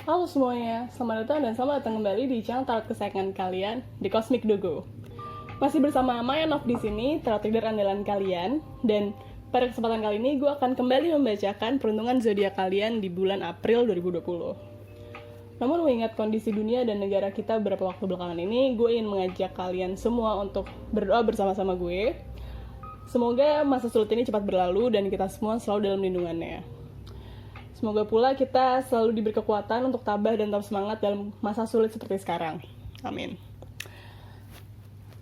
Halo semuanya, selamat datang dan selamat datang kembali di channel tarot kesayangan kalian, The Cosmic Dogo. Masih bersama Mayanov di sini, tarot reader andalan kalian, dan pada kesempatan kali ini gue akan kembali membacakan peruntungan zodiak kalian di bulan April 2020. Namun mengingat kondisi dunia dan negara kita beberapa waktu belakangan ini, gue ingin mengajak kalian semua untuk berdoa bersama-sama gue. Semoga masa sulit ini cepat berlalu dan kita semua selalu dalam lindungannya. Semoga pula kita selalu diberi kekuatan untuk tabah dan tetap semangat dalam masa sulit seperti sekarang. Amin.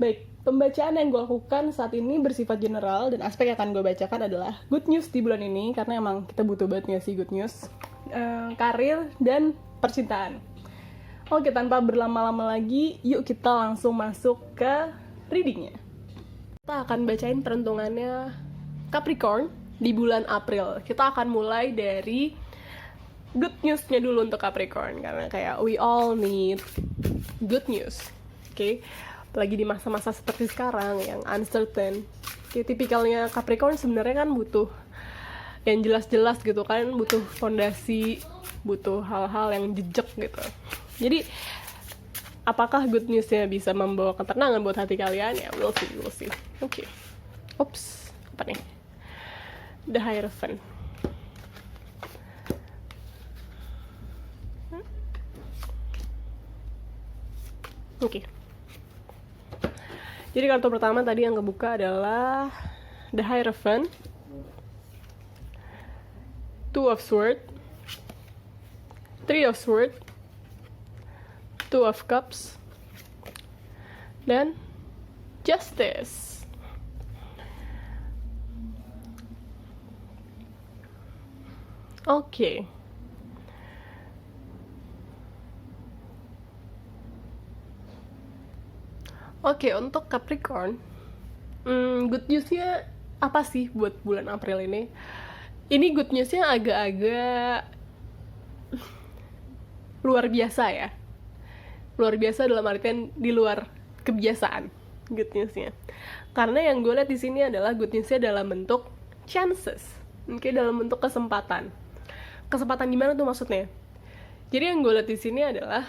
Baik, pembacaan yang gue lakukan saat ini bersifat general dan aspek yang akan gue bacakan adalah good news di bulan ini, karena emang kita butuh banget sih good news. Karir dan percintaan. Oke, tanpa berlama-lama lagi, yuk kita langsung masuk ke readingnya. Kita akan bacain peruntungannya Capricorn di bulan April. Kita akan mulai dari good news-nya dulu untuk Capricorn, karena kayak we all need good news. Oke. Apalagi di masa-masa seperti sekarang yang uncertain. Tipikalnya Capricorn sebenarnya kan butuh yang jelas-jelas gitu kan, butuh fondasi, butuh hal-hal yang jejak gitu. Jadi apakah good news-nya bisa membawa ketenangan buat hati kalian? Ya, we'll see. Oke. Oops, apa nih? The Hierophant. Oke. Jadi kartu pertama tadi yang kebuka adalah The Hierophant, Two of Swords, Three of Swords, Two of Cups, dan Justice. Oke. Oke, untuk Capricorn, good news-nya apa sih buat bulan April ini? Ini good news-nya agak-agak luar biasa ya. Luar biasa dalam artian di luar kebiasaan good news-nya. Karena yang gue lihat di sini adalah good news-nya dalam bentuk chances. Oke, dalam bentuk kesempatan. Kesempatan gimana tuh maksudnya? Jadi yang gue lihat di sini adalah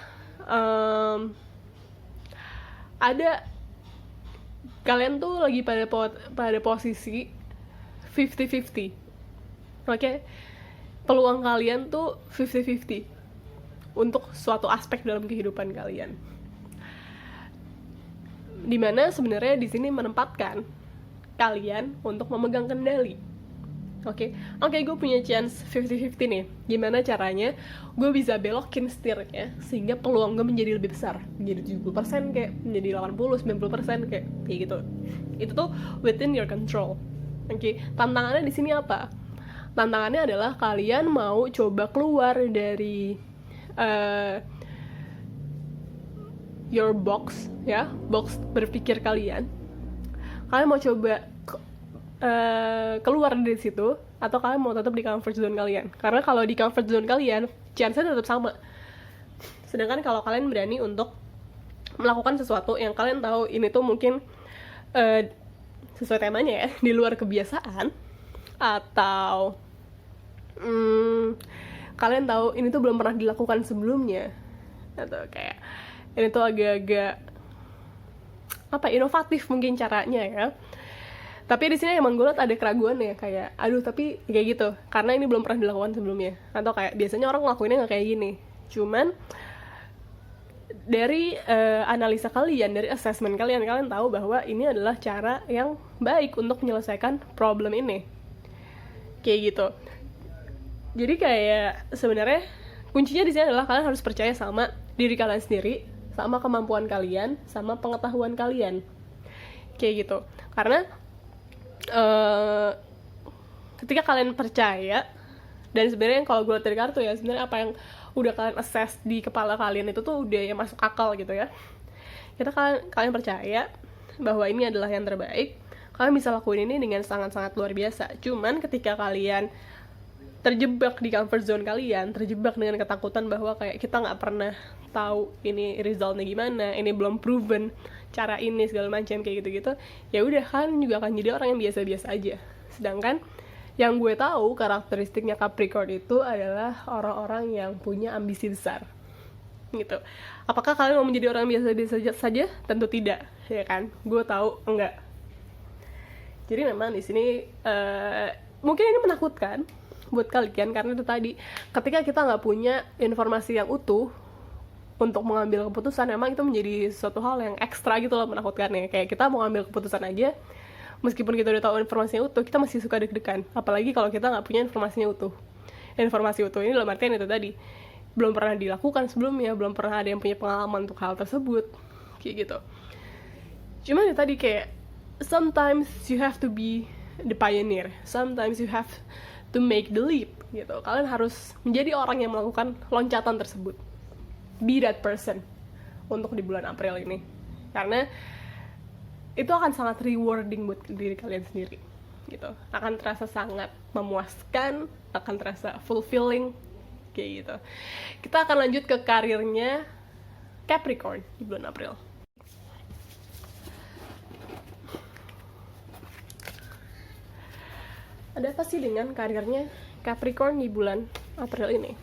ada kalian tuh lagi pada posisi 50-50. Oke? Peluang kalian tuh 50-50 untuk suatu aspek dalam kehidupan kalian. Dimana sebenarnya di sini menempatkan kalian untuk memegang kendali. Oke, gue punya chance 50-50 nih. Gimana caranya gue bisa belokin setirnya sehingga peluang gue menjadi lebih besar, menjadi 70% kayak, menjadi 80-90% kayak gitu. Itu tuh within your control. Oke, tantangannya di sini apa? Tantangannya adalah kalian mau coba keluar dari your box, ya, box berpikir kalian. Kalian mau coba keluar dari situ, atau kalian mau tetap di comfort zone kalian? Karena kalau di comfort zone kalian, chance-nya tetap sama. Sedangkan kalau kalian berani untuk melakukan sesuatu yang kalian tahu ini tuh mungkin sesuai temanya ya, di luar kebiasaan, atau kalian tahu ini tuh belum pernah dilakukan sebelumnya, atau kayak ini tuh agak-agak inovatif mungkin caranya ya. Tapi di sini emang gue liat ada keraguan ya, kayak aduh tapi kayak gitu karena ini belum pernah dilakukan sebelumnya, atau kayak biasanya orang ngelakuinnya nggak kayak gini. Cuman dari analisa kalian, dari assessment kalian tahu bahwa ini adalah cara yang baik untuk menyelesaikan problem ini, kayak gitu. Jadi kayak sebenarnya kuncinya di sini adalah kalian harus percaya sama diri kalian sendiri, sama kemampuan kalian, sama pengetahuan kalian, kayak gitu. Karena ketika kalian percaya, dan sebenarnya kalau gue lihat dari kartu ya, sebenarnya apa yang udah kalian assess di kepala kalian itu tuh udah yang masuk akal gitu ya. Kalian percaya bahwa ini adalah yang terbaik, kalian bisa lakuin ini dengan sangat-sangat luar biasa. Cuman ketika kalian terjebak di comfort zone kalian, terjebak dengan ketakutan bahwa kayak kita nggak pernah tahu ini resultnya gimana, ini belum proven cara ini segala macam kayak gitu-gitu, ya udah kan juga akan jadi orang yang biasa-biasa aja. Sedangkan Yang gue tahu karakteristiknya Capricorn itu adalah orang-orang yang punya ambisi besar gitu. Apakah kalian mau menjadi orang biasa-biasa saja? Tentu tidak, ya kan? Gue tahu enggak. Jadi memang di sini mungkin ini menakutkan buat kalian karena itu tadi, ketika kita nggak punya informasi yang utuh untuk mengambil keputusan, memang itu menjadi suatu hal yang ekstra gitu loh, menakutkannya. Kayak kita mau ambil keputusan aja, meskipun kita udah tahu informasinya utuh, kita masih suka deg-degan. Apalagi kalau kita nggak punya informasinya utuh. Informasi utuh ini dalam artian itu tadi, belum pernah dilakukan sebelumnya, belum pernah ada yang punya pengalaman untuk hal tersebut, kayak gitu. Cuman ya tadi kayak, sometimes you have to be the pioneer, sometimes you have to make the leap, gitu. Kalian harus menjadi orang yang melakukan loncatan tersebut. Be that person untuk di bulan April ini, karena itu akan sangat rewarding buat diri kalian sendiri, gitu. Akan terasa sangat memuaskan, akan terasa fulfilling, kayak gitu. Kita akan lanjut ke karirnya Capricorn di bulan April. Ada apa sih dengan karirnya Capricorn di bulan April ini?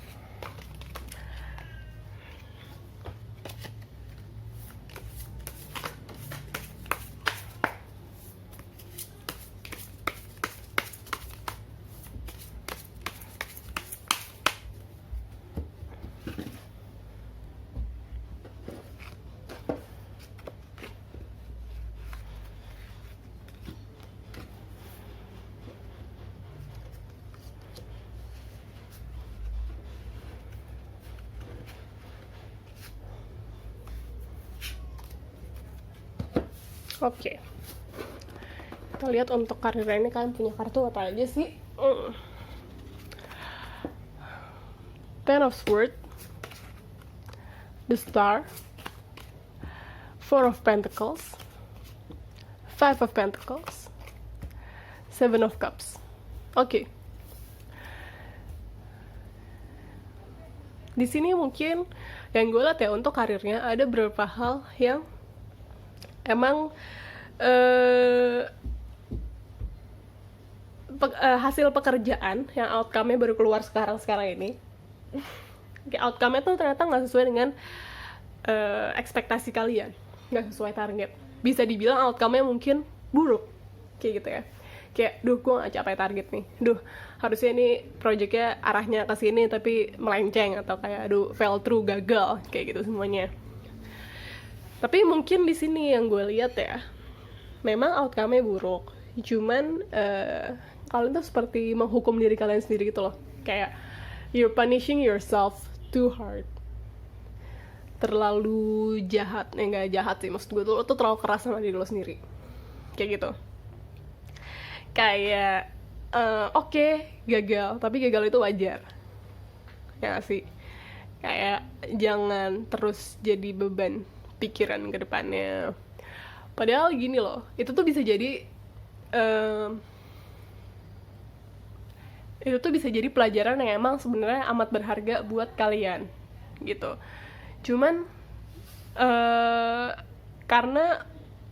Oke. Kita lihat untuk karir ini kalian punya kartu apa aja sih? Ten of Swords, the Star, Four of Pentacles, Five of Pentacles, Seven of Cups. Oke. Di sini mungkin yang gue lihat ya, untuk karirnya ada beberapa hal yang emang hasil pekerjaan yang outcome-nya baru keluar sekarang ini. Outcome-nya tuh ternyata nggak sesuai dengan ekspektasi kalian, nggak sesuai target. Bisa dibilang outcome-nya mungkin buruk, kayak gitu ya. Kayak, duh gue nggak capai target nih, duh harusnya ini projectnya arahnya ke sini tapi melenceng, atau kayak aduh fail through, gagal, kayak gitu semuanya. Tapi mungkin di sini yang gue lihat ya, memang outcome-nya buruk. Cuman kalian tuh seperti menghukum diri kalian sendiri gitu loh. Kayak you're punishing yourself too hard. Terlalu jahat, nggak jahat sih, maksud gue tuh terlalu keras sama diri lo sendiri. Kayak gitu. Kayak oke, gagal, tapi gagal itu wajar. Ya gak sih? Kayak jangan terus jadi beban pikiran ke depannya. Padahal gini loh, itu tuh bisa jadi pelajaran yang emang sebenarnya amat berharga buat kalian, gitu. Cuman karena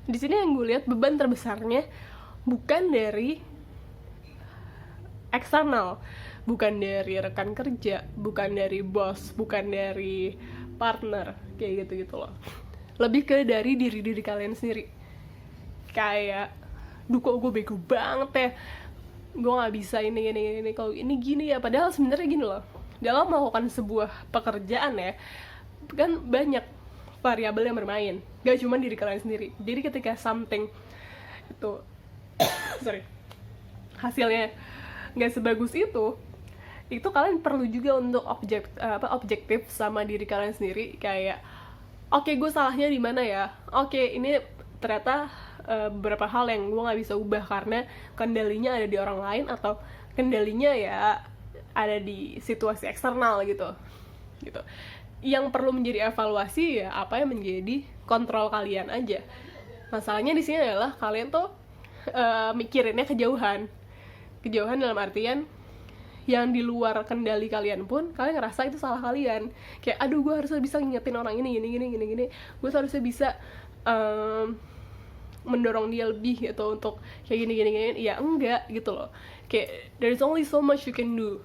di sini yang gue lihat beban terbesarnya bukan dari eksternal, bukan dari rekan kerja, bukan dari bos, bukan dari partner, kayak gitu loh. Lebih ke dari diri kalian sendiri. Kayak, duh kok gue bego banget ya, gue nggak bisa ini kalau ini gini ya. Padahal sebenarnya gini loh, dalam melakukan sebuah pekerjaan ya, kan banyak variabel yang bermain, gak cuma diri kalian sendiri. Jadi ketika something itu hasilnya nggak sebagus itu kalian perlu juga untuk objektif sama diri kalian sendiri. Kayak, oke, gue salahnya di mana ya? Oke, ini ternyata beberapa hal yang gue nggak bisa ubah karena kendalinya ada di orang lain, atau kendalinya ya ada di situasi eksternal gitu. Yang perlu menjadi evaluasi ya apa yang menjadi kontrol kalian aja. Masalahnya di sini adalah kalian tuh mikirinnya kejauhan dalam artian yang di luar kendali kalian pun kalian ngerasa itu salah kalian. Kayak, aduh gue harusnya bisa ngingetin orang ini gini, gue harusnya bisa mendorong dia lebih gitu untuk kayak gini, ya enggak gitu loh. Kayak there's only so much you can do,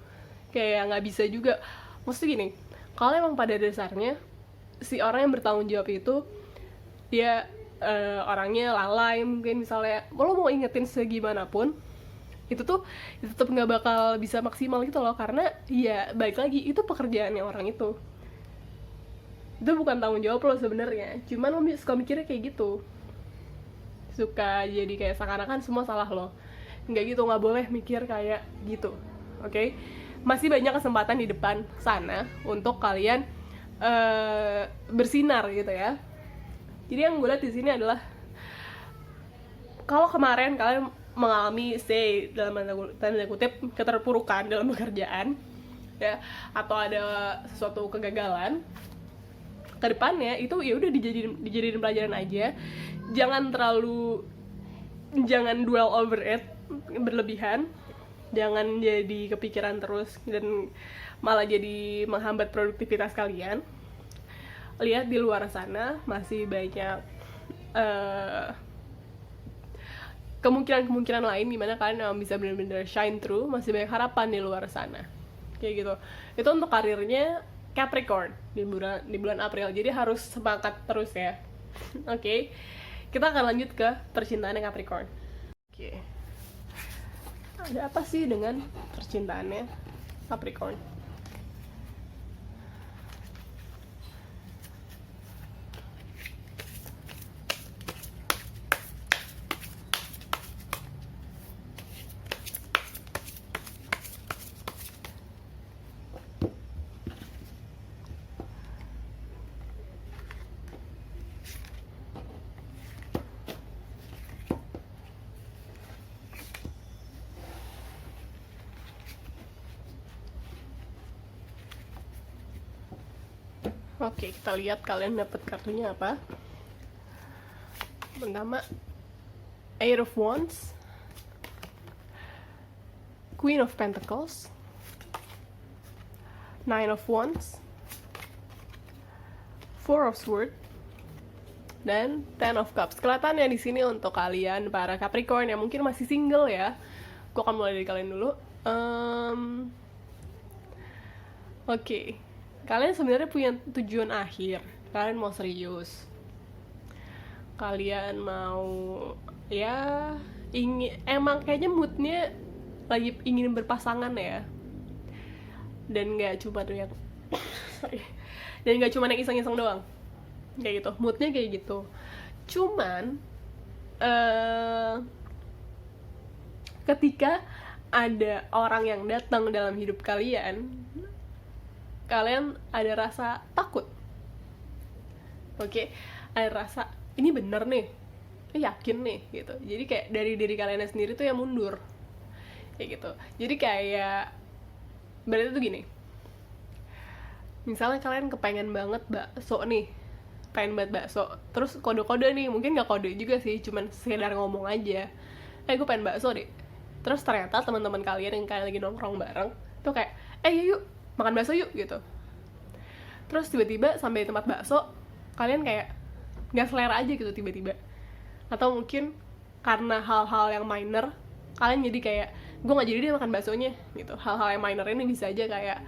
kayak nggak bisa juga. Maksudnya gini, kalau emang pada dasarnya si orang yang bertanggung jawab itu dia orangnya lalai, mungkin misalnya lo mau ingetin segimanapun itu tuh tetap nggak bakal bisa maksimal gitu loh, karena ya balik lagi itu pekerjaannya orang itu bukan tanggung jawab lo sebenarnya. Cuman lo suka mikirnya kayak gitu, suka jadi kayak seakan-akan semua salah lo. Nggak gitu, nggak boleh mikir kayak gitu, oke? Masih banyak kesempatan di depan sana untuk kalian bersinar gitu ya. Jadi yang gue lihat di sini adalah kalau kemarin kalian mengalami dalam tanda kutip keterpurukan dalam pekerjaan ya, atau ada sesuatu kegagalan, ke depannya itu ya udah dijadiin pelajaran aja. Jangan dwell over it berlebihan, jangan jadi kepikiran terus dan malah jadi menghambat produktivitas kalian. Lihat di luar sana masih banyak kemungkinan lain dimana kalian bisa benar-benar shine through. Masih banyak harapan di luar sana, kayak gitu. Itu untuk karirnya Capricorn di bulan April, jadi harus semangat terus ya. Oke, kita akan lanjut ke percintaannya Capricorn. Oke, ada apa sih dengan percintaannya Capricorn? Oke, kita lihat kalian dapat kartunya apa. Pertama, Eight of Wands, Queen of Pentacles, Nine of Wands, Four of Swords, dan Ten of Cups. Kelihatannya di sini untuk kalian para Capricorn yang mungkin masih single ya. Gue akan mulai dari kalian dulu. Oke. Kalian sebenarnya punya tujuan akhir. Kalian mau serius. Kalian mau ya emang kayaknya moodnya lagi ingin berpasangan ya. Dan nggak cuma tuh yang sorry. Dan nggak cuma yang iseng-iseng doang. Kayak gitu. Moodnya kayak gitu. Cuman ketika ada orang yang datang dalam hidup kalian ada rasa takut. Oke, ada rasa ini bener nih, yakin nih gitu. Jadi kayak dari diri kalian sendiri tuh yang mundur, kayak gitu. Jadi kayak berarti tuh gini, misalnya kalian kepengen banget bakso nih, pengen banget bakso, terus kode-kode nih, mungkin nggak kode juga sih, cuman sekedar ngomong aja, gue pengen bakso deh. Terus ternyata teman-teman kalian yang kalian lagi nongkrong bareng tuh kayak, yuk makan bakso yuk gitu. Terus tiba-tiba sampai di tempat bakso kalian kayak nggak selera aja gitu tiba-tiba. Atau mungkin karena hal-hal yang minor kalian jadi kayak gue nggak jadi deh makan baksonya gitu. Hal-hal yang minor ini bisa aja kayak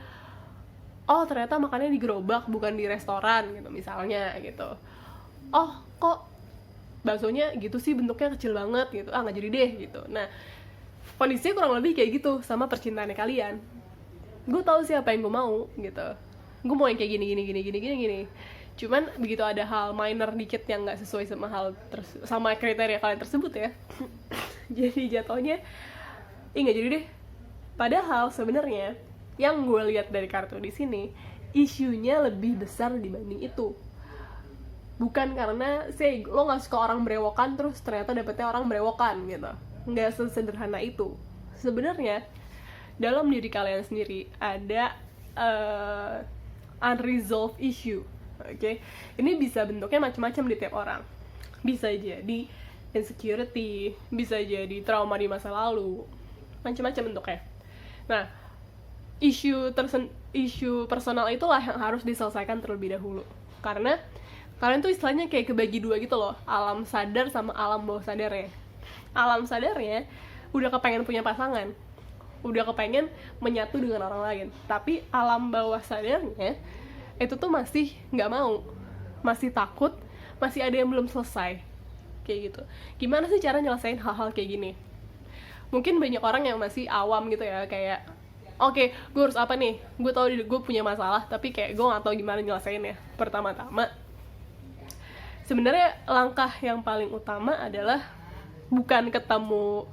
ternyata makannya di gerobak bukan di restoran gitu misalnya gitu. Kok baksonya gitu sih bentuknya kecil banget gitu, nggak jadi deh gitu. Nah kondisinya kurang lebih kayak gitu sama percintaannya kalian. Gue tahu sih apa yang gue mau gitu, gue mau yang kayak gini. Cuman begitu ada hal minor dikit yang nggak sesuai sama kriteria kalian tersebut ya jadi jatuhnya nggak jadi deh. Padahal sebenarnya yang gue lihat dari kartu di sini isunya lebih besar dibanding itu. Bukan karena lo nggak suka orang berewokan terus ternyata dapetnya orang berewokan gitu, nggak sesederhana itu. Sebenarnya dalam diri kalian sendiri ada unresolved issue. Oke, ini bisa bentuknya macam-macam di tiap orang. Bisa jadi insecurity, bisa jadi trauma di masa lalu, macam-macam bentuknya. Nah, isu personal itulah yang harus diselesaikan terlebih dahulu. Karena Kalian tuh istilahnya kayak kebagi dua gitu loh, alam sadar sama alam bawah sadarnya. Alam sadarnya udah kepengen punya pasangan, udah kepengen menyatu dengan orang lain, tapi alam bawah sadarnya itu tuh masih nggak mau, masih takut, masih ada yang belum selesai kayak gitu. Gimana sih cara nyelesain hal-hal kayak gini? Mungkin banyak orang yang masih awam gitu ya, kayak oke, gue harus apa nih, gue tahu gue punya masalah tapi kayak gue nggak tahu gimana nyelesainnya. Pertama-tama sebenarnya langkah yang paling utama adalah bukan ketemu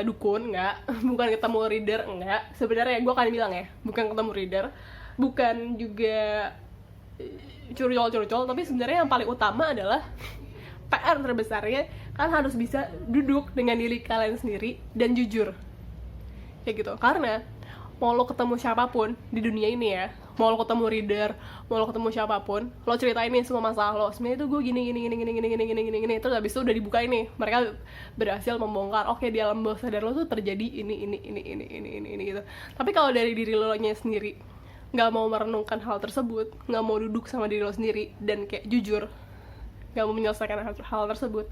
dukun, enggak. Bukan ketemu reader, enggak. Sebenarnya gue akan bilang ya, bukan ketemu reader, bukan juga curcol, tapi sebenarnya yang paling utama adalah PR terbesarnya kan harus bisa duduk dengan diri kalian sendiri dan jujur kayak gitu. Karena mau lo ketemu siapapun di dunia ini ya, mau lo ketemu reader, mau lo ketemu siapapun, lo ceritain nih semua masalah lo, sebenarnya itu gue gini, terus habis itu udah dibuka ini, mereka berhasil membongkar, oke, di alam bawah sadar lo tuh terjadi ini gitu. Tapi kalau dari diri lo nya sendiri nggak mau merenungkan hal tersebut, nggak mau duduk sama diri lo sendiri dan kayak jujur, nggak mau menyelesaikan hal tersebut,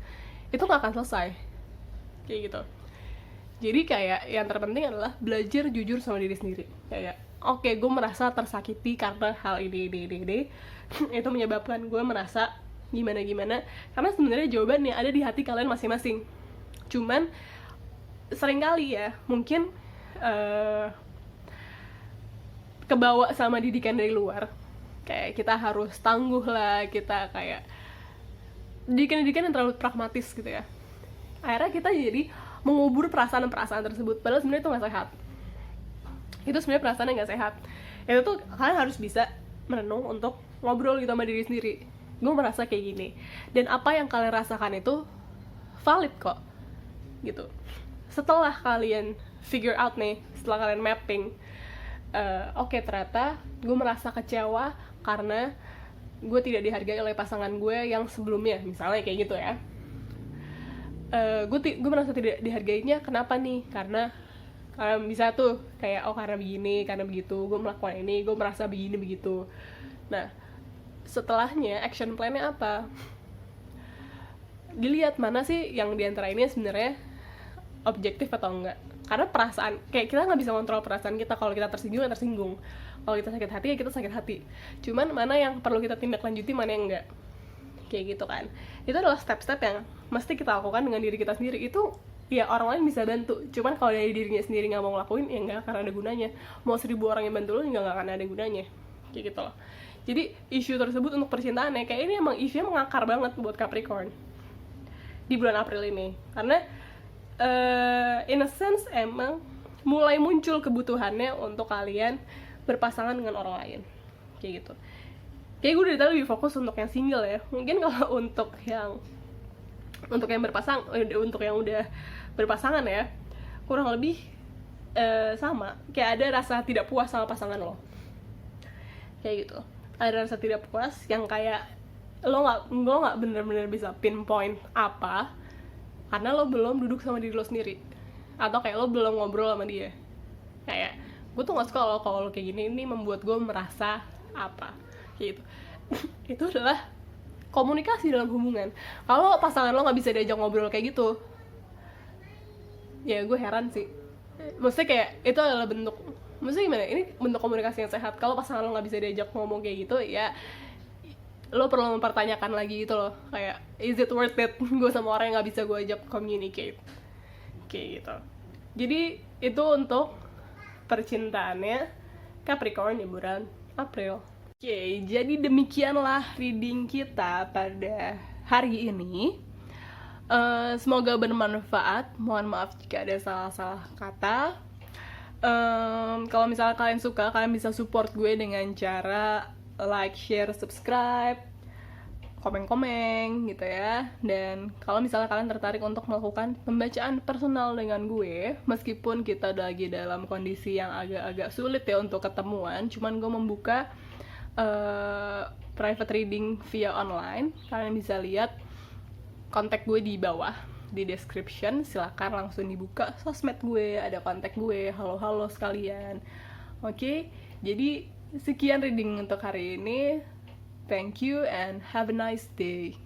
itu nggak akan selesai kayak gitu. Jadi kayak yang terpenting adalah belajar jujur sama diri sendiri. Kayak oke, gue merasa tersakiti karena hal ini. Itu menyebabkan gue merasa gimana. Karena sebenarnya jawabannya ada di hati kalian masing-masing. Cuman seringkali ya, mungkin kebawa sama didikan dari luar. Kayak kita harus tangguh lah, kita kayak didikan yang terlalu pragmatis gitu ya. Akhirnya kita jadi mengubur perasaan-perasaan tersebut, padahal sebenarnya itu nggak sehat. Itu sebenarnya perasaan yang nggak sehat. Itu tuh kalian harus bisa merenung untuk ngobrol gitu sama diri sendiri. Gue merasa kayak gini, dan apa yang kalian rasakan itu valid kok gitu. Setelah kalian figure out nih, setelah kalian mapping, oke, ternyata gue merasa kecewa karena gue tidak dihargai oleh pasangan gue yang sebelumnya, misalnya kayak gitu ya. Gue merasa tidak dihargainya, kenapa nih? Karena bisa tuh kayak karena begini, karena begitu, gue melakukan ini, gue merasa begini begitu. Nah, setelahnya action plan-nya apa? Dilihat mana sih yang diantara ini sebenarnya objektif atau enggak. Karena perasaan, kayak kita nggak bisa kontrol perasaan kita. Kalau kita tersinggung ya tersinggung, kalau kita sakit hati ya kita sakit hati. Cuman mana yang perlu kita tindak lanjuti, mana yang enggak, kayak gitu kan. Itu adalah step-step yang mesti kita lakukan dengan diri kita sendiri. Itu ya orang lain bisa bantu, cuman kalau dari dirinya sendiri nggak mau ngelakuin, ya nggak akan ada gunanya. Mau 1000 orang yang bantu lo juga nggak akan ada gunanya, kayak gitu loh. Jadi isu tersebut untuk percintaannya kayak ini emang isunya mengakar banget buat Capricorn di bulan April ini. Karena in a sense emang mulai muncul kebutuhannya untuk kalian berpasangan dengan orang lain, kayak gitu. Kayak gue dari tadi lebih fokus untuk yang single ya. Mungkin kalau untuk yang untuk yang udah berpasangan ya, kurang lebih sama. Kayak ada rasa tidak puas sama pasangan lo, kayak gitu. Ada rasa tidak puas yang kayak lo nggak bener-bener bisa pinpoint apa, karena lo belum duduk sama diri lo sendiri, atau kayak lo belum ngobrol sama dia. Kayak gue tuh nggak suka lo kalau lo kayak gini, ini membuat gue merasa apa, kayak gitu. Itu adalah komunikasi dalam hubungan. Kalau pasangan lo nggak bisa diajak ngobrol kayak gitu, ya gue heran sih. Maksudnya kayak itu adalah bentuk, maksudnya gimana, ini bentuk komunikasi yang sehat. Kalau pasangan lo nggak bisa diajak ngomong kayak gitu, ya lo perlu mempertanyakan lagi gitu loh, kayak is it worth it gue sama orang yang nggak bisa gue ajak communicate, kayak gitu. Jadi itu untuk percintaannya Capricorn di bulan April. Oke, jadi demikianlah reading kita pada hari ini. Semoga bermanfaat. Mohon maaf jika ada salah-salah kata. Kalau misalnya kalian suka, kalian bisa support gue dengan cara like, share, subscribe, komen-komen gitu ya. Dan kalau misalnya kalian tertarik untuk melakukan pembacaan personal dengan gue, meskipun kita lagi dalam kondisi yang agak-agak sulit ya untuk ketemuan, cuman gue membuka private reading via online. Kalian bisa lihat kontak gue di bawah di description, silakan langsung dibuka sosmed gue, ada kontak gue, halo sekalian. Oke, jadi sekian reading untuk hari ini. Thank you and have a nice day.